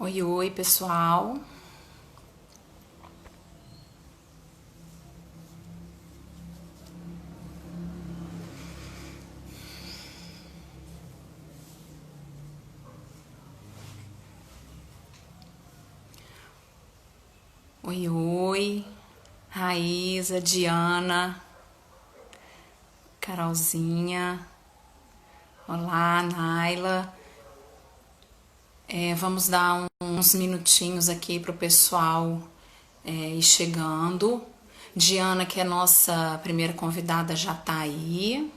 Oi, oi, pessoal. Oi, oi. Raíza, Diana, Carolzinha. Olá, Naila. Vamos dar uns minutinhos aqui pro pessoal ir chegando. Diana, que é nossa primeira convidada, já tá aí.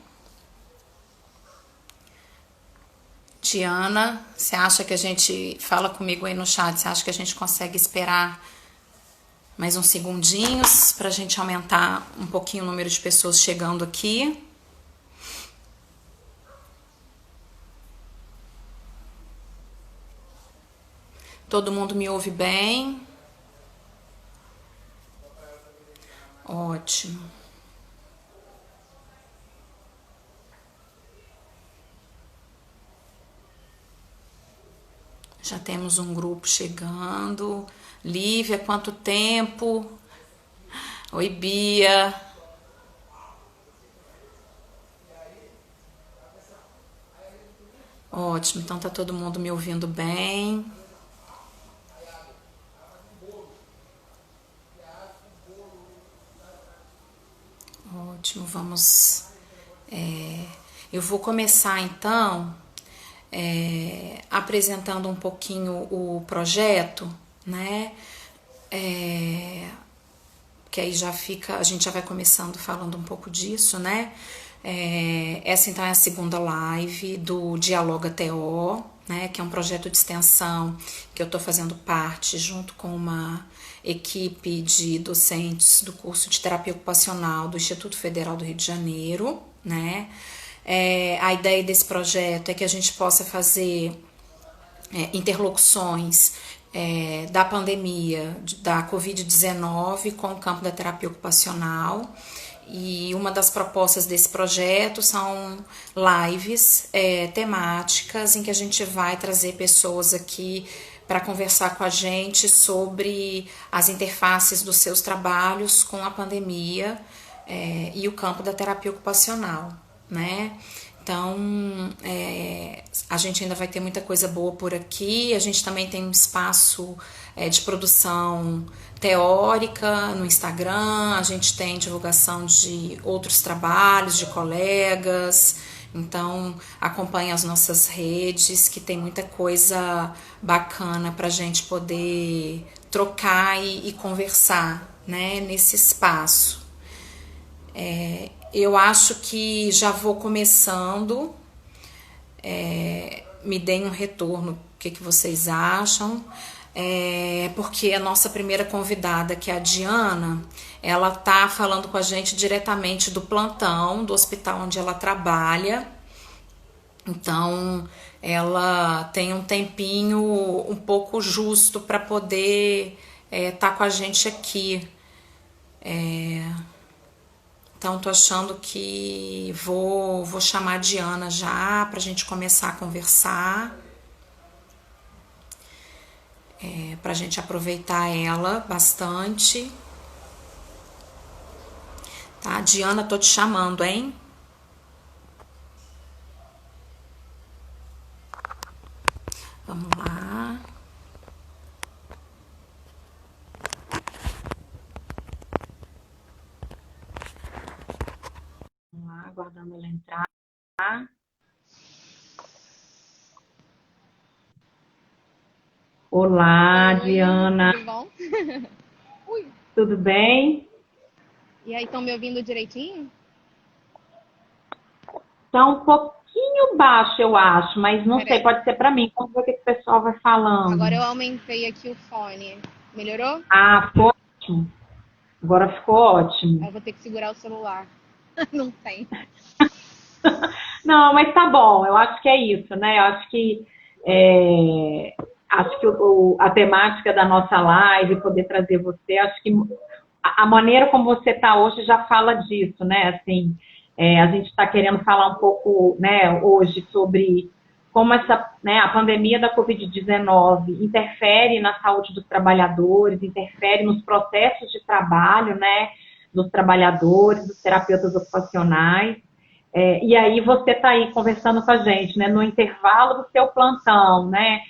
Diana, você acha que a gente... Fala comigo aí no chat, você acha que a gente consegue esperar mais uns segundinhos para a gente aumentar um pouquinho o número de pessoas chegando aqui? Todo mundo me ouve bem? Ótimo. Já temos um grupo chegando. Lívia, quanto tempo? Oi, Bia. Ótimo, então tá todo mundo me ouvindo bem. Ótimo, vamos. Eu vou começar então apresentando um pouquinho o projeto, né? Que aí já fica, a gente já vai começando falando um pouco disso, né? Essa então é a segunda live do Dialoga TO, né? Que é um projeto de extensão que eu estou fazendo parte junto com uma equipe de docentes do curso de terapia ocupacional do Instituto Federal do Rio de Janeiro, né? A ideia desse projeto é que a gente possa fazer interlocuções da pandemia da Covid-19 com o campo da terapia ocupacional. E uma das propostas desse projeto são lives temáticas em que a gente vai trazer pessoas aqui para conversar com a gente sobre as interfaces dos seus trabalhos com a pandemia e o campo da terapia ocupacional, né? Então, a gente ainda vai ter muita coisa boa por aqui. A gente também tem um espaço de produção teórica no Instagram, a gente tem divulgação de outros trabalhos de colegas. Então, acompanhe as nossas redes, que tem muita coisa bacana para a gente poder trocar e conversar, né, nesse espaço. Eu acho que já vou começando. Me deem um retorno, o que vocês acham. Porque a nossa primeira convidada, que é a Diana, ela tá falando com a gente diretamente do plantão, do hospital onde ela trabalha. Então, ela tem um tempinho um pouco justo para poder tá com a gente aqui. Então, tô achando que vou chamar a Diana já pra gente começar a conversar, pra gente aproveitar ela bastante. Tá, Diana, tô te chamando, hein? Vamos lá. Vamos lá, aguardando ela entrar. Olá, Oi, Diana. tudo bom? Ui. Tudo bem? E aí, estão me ouvindo direitinho? Tá um pouquinho baixo, eu acho, mas não sei, Peraí. pode ser para mim. Vamos ver o que o pessoal vai falando. Agora eu aumentei aqui o fone. Melhorou? Ah, ficou ótimo. Agora ficou Aí ótimo. eu vou ter que segurar o celular. Não tem. Não, mas tá bom. Eu acho que é isso, né? Eu acho que a temática da nossa live, poder trazer você, acho que a maneira como você está hoje já fala disso, né? Assim, a gente está querendo falar um pouco, né, hoje sobre como essa, né, a pandemia da Covid-19 interfere na saúde dos trabalhadores, interfere nos processos de trabalho, né, dos trabalhadores, dos terapeutas ocupacionais. E aí você está aí conversando com a gente, né, no intervalo do seu plantão, né,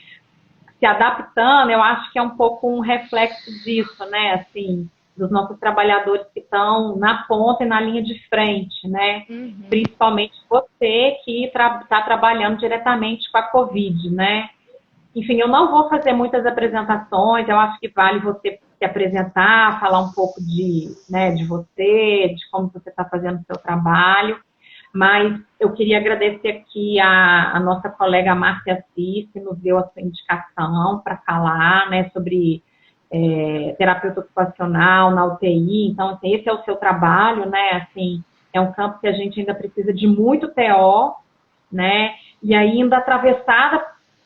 se adaptando. Eu acho que é um pouco um reflexo disso, né, assim, dos nossos trabalhadores que estão na ponta e na linha de frente, né, principalmente você que está trabalhando diretamente com a Covid, né. Enfim, eu não vou fazer muitas apresentações, eu acho que vale você se apresentar, falar um pouco né, de você, de como você está fazendo o seu trabalho. Mas eu queria agradecer aqui a nossa colega Márcia Assis, que nos deu a sua indicação para falar, né, sobre terapeuta ocupacional na UTI. Então, assim, esse é o seu trabalho, né, assim, é um campo que a gente ainda precisa de muito TO, né, e ainda atravessada,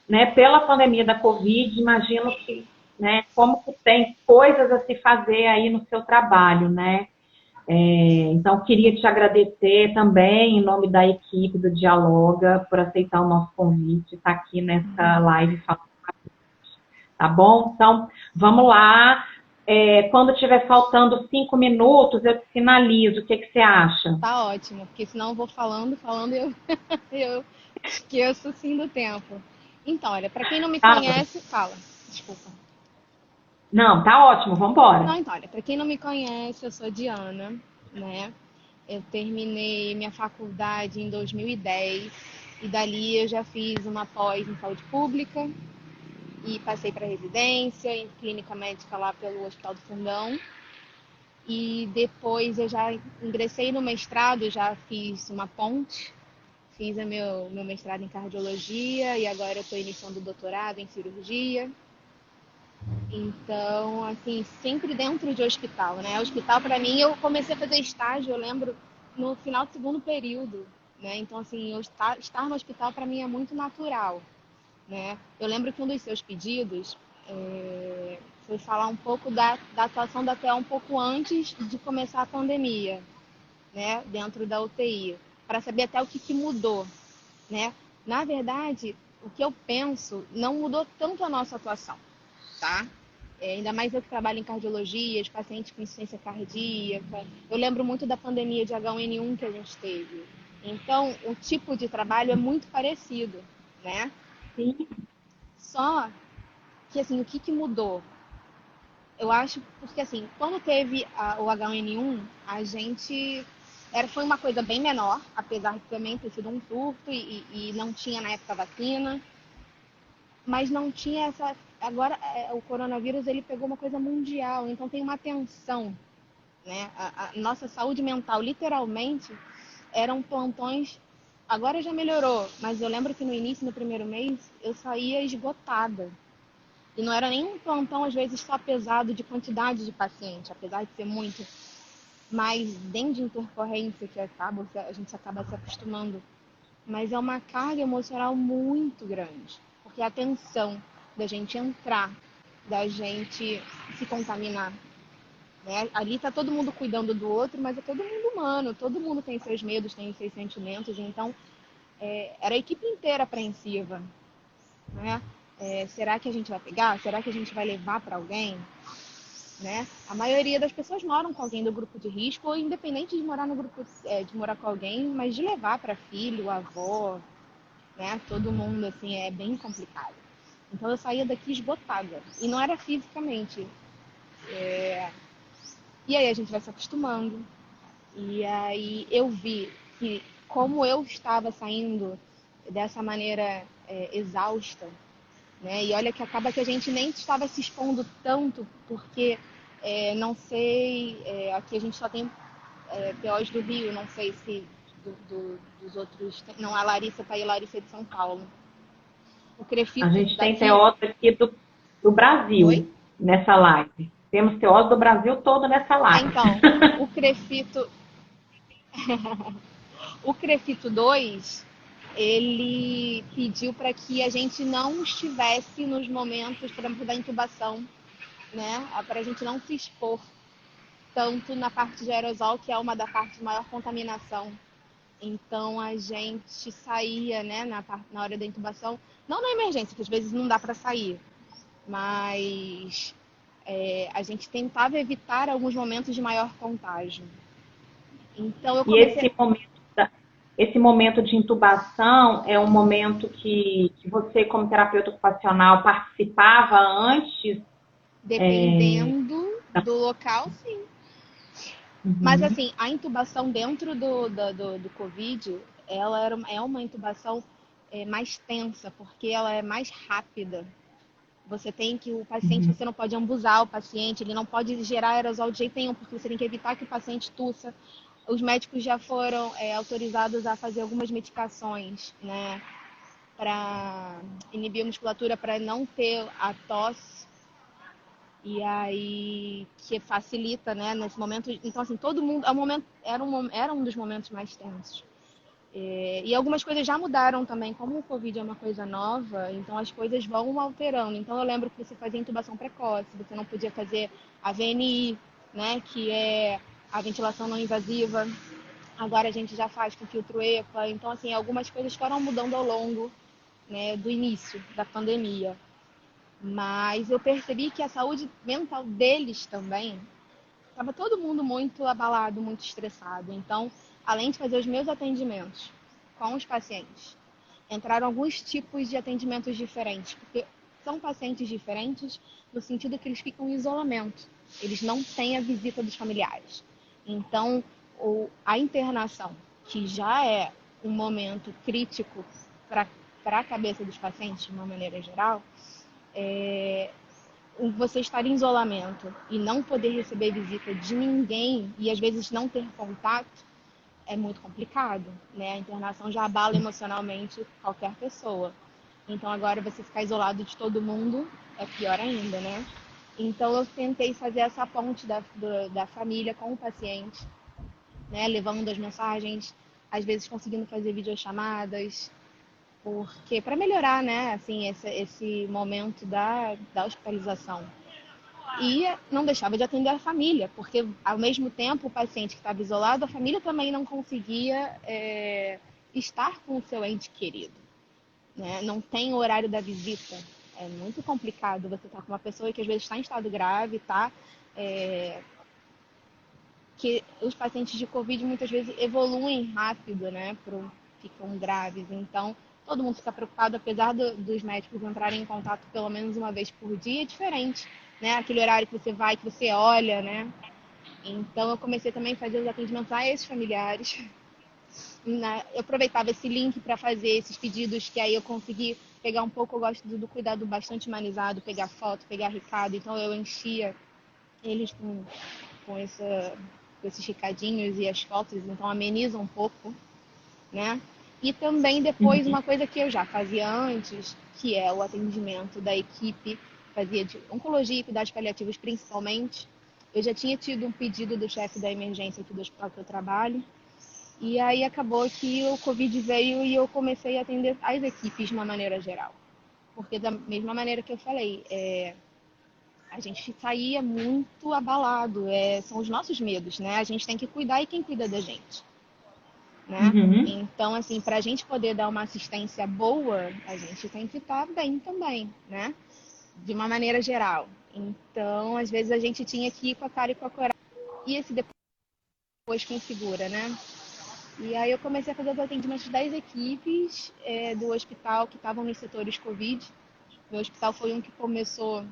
né, pela pandemia da Covid. Imagino que, né, como que tem coisas a se fazer aí no seu trabalho, né. Então, queria te agradecer também, em nome da equipe do Dialoga, por aceitar o nosso convite, estar aqui nessa live falando, tá bom? Então, vamos lá. Quando estiver faltando 5 minutos, eu te sinalizo. O que você acha? Tá ótimo, porque senão eu vou falando e eu, eu esqueço assim do tempo. Então, olha, para quem não me conhece, fala. Desculpa. Não, tá ótimo, vamos embora. Não, então, olha, para quem não me conhece, eu sou Diana, né? Eu terminei minha faculdade em 2010 e dali eu já fiz uma pós em saúde pública e passei para residência em clínica médica lá pelo Hospital do Fundão. E depois eu já ingressei no mestrado, já fiz uma ponte, fiz o meu mestrado em cardiologia e agora eu estou iniciando o doutorado em cirurgia. Então, assim, sempre dentro de hospital, né? Hospital, para mim, eu comecei a fazer estágio, eu lembro, no final do segundo período, né? Então, assim, estar no hospital, para mim, é muito natural, né? Eu lembro que um dos seus pedidos foi falar um pouco da atuação da TEA um pouco antes de começar a pandemia, né? Dentro da UTI, para saber até o que mudou, né? Na verdade, o que eu penso não mudou tanto a nossa atuação, tá? Ainda mais eu que trabalho em cardiologia, de pacientes com insuficiência cardíaca. Eu lembro muito da pandemia de H1N1 que a gente teve. Então, o tipo de trabalho é muito parecido, né? Sim. Só que, assim, o que mudou? Eu acho, porque, assim, quando teve o H1N1, a gente... foi uma coisa bem menor, apesar de também ter sido um surto e não tinha na época vacina. Mas não tinha essa... Agora, o coronavírus, ele pegou uma coisa mundial, então tem uma tensão, né? A nossa saúde mental, literalmente, eram plantões... Agora já melhorou, mas eu lembro que no início, no primeiro mês, eu saía esgotada. E não era nem um plantão, às vezes, só pesado de quantidade de paciente, apesar de ser muito, mas nem de intercorrência que a gente acaba se acostumando. Mas é uma carga emocional muito grande, porque a tensão da gente entrar, da gente se contaminar, né? Ali tá todo mundo cuidando do outro, mas é todo mundo humano, todo mundo tem seus medos, tem seus sentimentos, então era a equipe inteira apreensiva, né? Será que a gente vai pegar? Será que a gente vai levar para alguém? Né? A maioria das pessoas moram com alguém do grupo de risco, ou independente de morar no grupo, de morar com alguém, mas de levar para filho, avó, né? Todo mundo, assim, é bem complicado. Então eu saía daqui esgotada. E não era fisicamente. E aí a gente vai se acostumando. E aí eu vi que como eu estava saindo dessa maneira exausta, né? E olha que acaba que a gente nem estava se expondo tanto, porque não sei, aqui a gente só tem POs do Rio, não sei se dos outros. Não, a Larissa tá aí, a Larissa é de São Paulo. O A Crefito gente tem daqui. TOs aqui do Oi? Brasil nessa live. Temos TOs do Brasil todo nessa live. Então, o Crefito. O Crefito 2, ele pediu para que a gente não estivesse nos momentos, por exemplo, da intubação, né? Para a gente não se expor tanto na parte de aerosol, que é uma da parte de maior contaminação. Então a gente saía, né, na hora da intubação, não na emergência, que às vezes não dá para sair, mas a gente tentava evitar alguns momentos de maior contágio. Então eu E comecei. esse momento de intubação é um momento que você, como terapeuta ocupacional, participava antes? Dependendo do local, sim. Mas Uhum, assim, a intubação dentro do Covid, é uma intubação mais tensa, porque ela é mais rápida. Você tem que, o paciente, uhum, você não pode ambusar o paciente, ele não pode gerar aerosol de jeito nenhum, porque você tem que evitar que o paciente tussa. Os médicos já foram autorizados a fazer algumas medicações, né, para inibir a musculatura, para não ter a tosse. E aí, que facilita, né, nesse momento. Então, assim, todo mundo, era um dos momentos mais tensos. E algumas coisas já mudaram também, como o Covid é uma coisa nova, então as coisas vão alterando. Então eu lembro que você fazia intubação precoce, você não podia fazer a VNI, né, que é a ventilação não invasiva. Agora a gente já faz com filtro EPA. Então, assim, algumas coisas foram mudando ao longo, né, do início da pandemia. Mas eu percebi que a saúde mental deles também estava todo mundo muito abalado, muito estressado. Então, além de fazer os meus atendimentos com os pacientes, entraram alguns tipos de atendimentos diferentes, porque são pacientes diferentes no sentido que eles ficam em isolamento. Eles não têm a visita dos familiares. Então, a internação, que já é um momento crítico para a cabeça dos pacientes, de uma maneira geral, você estar em isolamento e não poder receber visita de ninguém e às vezes não ter contato é muito complicado, né? A internação já abala emocionalmente qualquer pessoa. Então agora você ficar isolado de todo mundo é pior ainda, né? Então eu tentei fazer essa ponte da família com o paciente, né? Levando as mensagens, às vezes conseguindo fazer videochamadas, porque para melhorar, né? Assim, esse momento da hospitalização. E não deixava de atender a família, porque ao mesmo tempo o paciente que estava isolado, a família também não conseguia estar com o seu ente querido, né? Não tem o horário da visita. É muito complicado você estar com uma pessoa que às vezes está em estado grave, tá? Que os pacientes de Covid muitas vezes evoluem rápido, né? Ficam graves. Então, todo mundo fica preocupado, apesar dos médicos entrarem em contato pelo menos uma vez por dia, é diferente, né? Aquele horário que você vai, que você olha, né? Então, eu comecei também a fazer os atendimentos a esses familiares. Eu aproveitava esse link para fazer esses pedidos, que aí eu consegui pegar um pouco, eu gosto do cuidado bastante humanizado, pegar foto, pegar recado, então eu enchia eles com, essa, com esses recadinhos e as fotos, então ameniza um pouco, né? E também depois uhum. uma coisa que eu já fazia antes, que é o atendimento da equipe, fazia de oncologia e cuidados paliativos principalmente. Eu já tinha tido um pedido do chefe da emergência aqui do hospital que eu trabalho, e aí acabou que o Covid veio e eu comecei a atender as equipes de uma maneira geral. Porque da mesma maneira que eu falei, a gente saía muito abalado, são os nossos medos, né? A gente tem que cuidar e quem cuida da gente, né? Uhum. Então, assim, para a gente poder dar uma assistência boa, a gente tem que estar bem também, né? De uma maneira geral. Então, às vezes a gente tinha que ir com a cara e com a coragem e esse depois quem segura, né? E aí eu comecei a fazer os atendimentos das equipes do hospital que estavam nos setores Covid. Meu hospital foi um que começou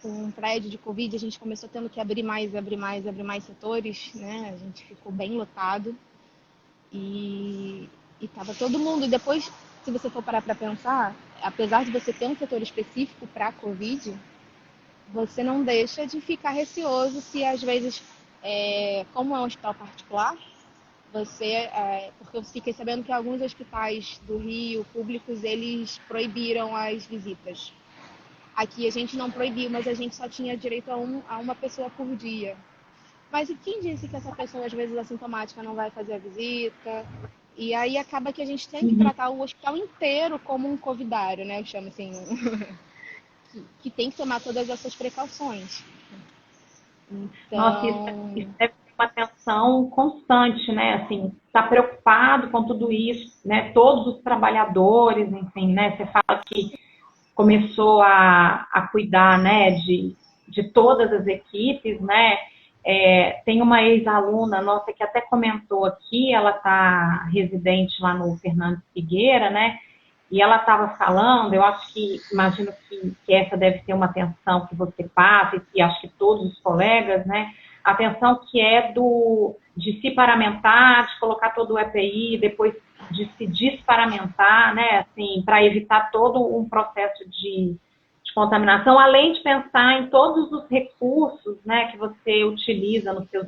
com um prédio de Covid, a gente começou tendo que abrir mais setores, né? A gente ficou bem lotado e estava todo mundo. E depois, se você for parar para pensar, apesar de você ter um setor específico para Covid, você não deixa de ficar receoso se às vezes, como é um hospital particular, porque eu fiquei sabendo que alguns hospitais do Rio, públicos, eles proibiram as visitas. Aqui a gente não proibiu, mas a gente só tinha direito a uma pessoa por dia. Mas e quem disse que essa pessoa, às vezes, assintomática, não vai fazer a visita? E aí acaba que a gente tem que Uhum. tratar o hospital inteiro como um covidário, né? Eu chamo assim, que tem que tomar todas essas precauções. Nossa, Então, isso é uma atenção constante, né? Assim, está preocupado com tudo isso, né? Todos os trabalhadores, enfim, né? Você fala que começou a cuidar, né, de todas as equipes, né? Tem uma ex-aluna nossa que até comentou aqui, ela está residente lá no Fernando Figueira, né? E ela estava falando, eu acho que, imagino que essa deve ser uma atenção que você passa, e acho que todos os colegas, né? A atenção que é de se paramentar, de colocar todo o EPI, depois de se desparamentar, né? Assim, para evitar todo um processo de contaminação, além de pensar em todos os recursos, né, que você utiliza nos seus